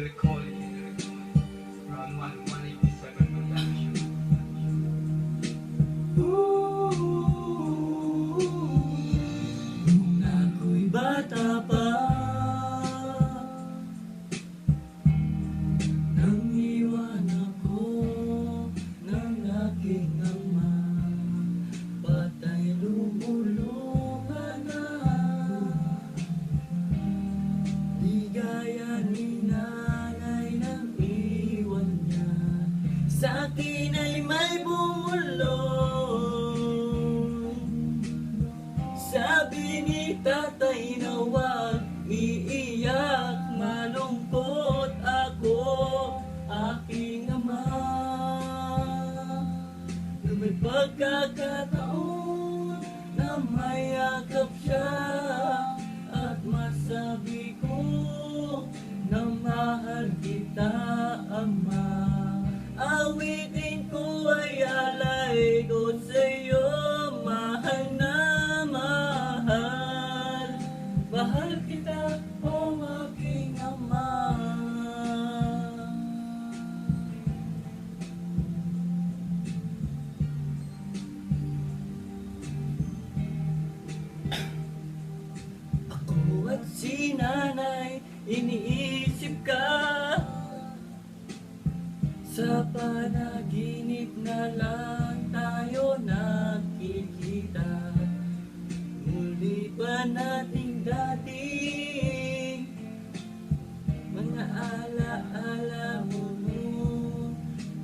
recall it. Around 187 production. Nung ako'y bata pa, nang iwan ako ng aking ama, patay lumulungan na. Di gaya ni nanay nang iwan niya, sa'kin ay may bumulong. Sabi ni tatay na huwag iiyak, malungkot ako, aking ama. Na may pagkakataon na mayakap siya, at masabi ko na mahal kita, ama. Awitin ko ay alay ko sa'yo, mahal na mahal. Mahal kita, o aking ama. Ako at si nanay, iniisip ka. Sa panaginip na lang tayo nakikita. Muli pa nating dating mga alaala mo,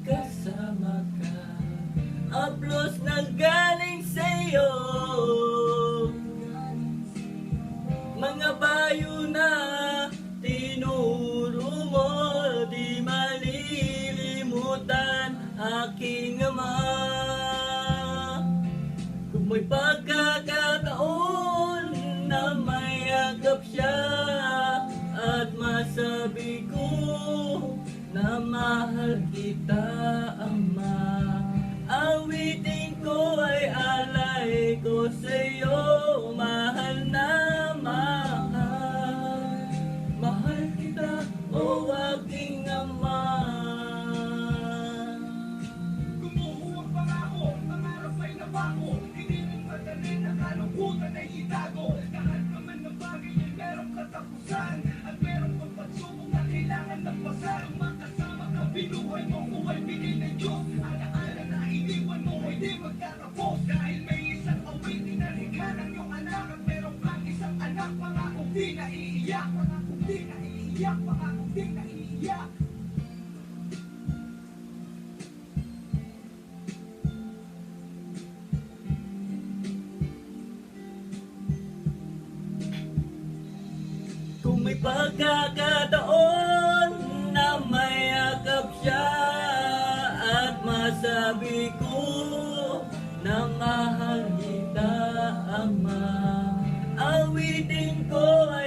kasama ka. Aplos na galing sa'yo, mga bayo na tinuro mo, di malilimutan aking ama. Kung may pagkakataon na mayakap siya, at masabi ko na mahal kita, ama. Awitin ko ay alay ko sa'yo, mahal na mahal. Mahal kita, o aking ama. Gumuhuwang pangako, pangarap ay nabako. Hindi rin madali na kalungkutan ay itago. Lahat naman ng bagay ay merong katapusan, at merong pagsubok na kailangan ng pasan. Kung makasama ka, binuhay mo kung ay bigay ng Diyos. Alaala na iniwan mo, hindi magtatapos. Dahil may isang awitin na likha ng iyong anak, at merong kang isang anak, pangakong di naiiyak. Pangakong di naiiyak, pangakong di naiiyak. Kung may pagkakataon na mayakap siya, at masabi ko na mahal kita, ama. Awitin ko ay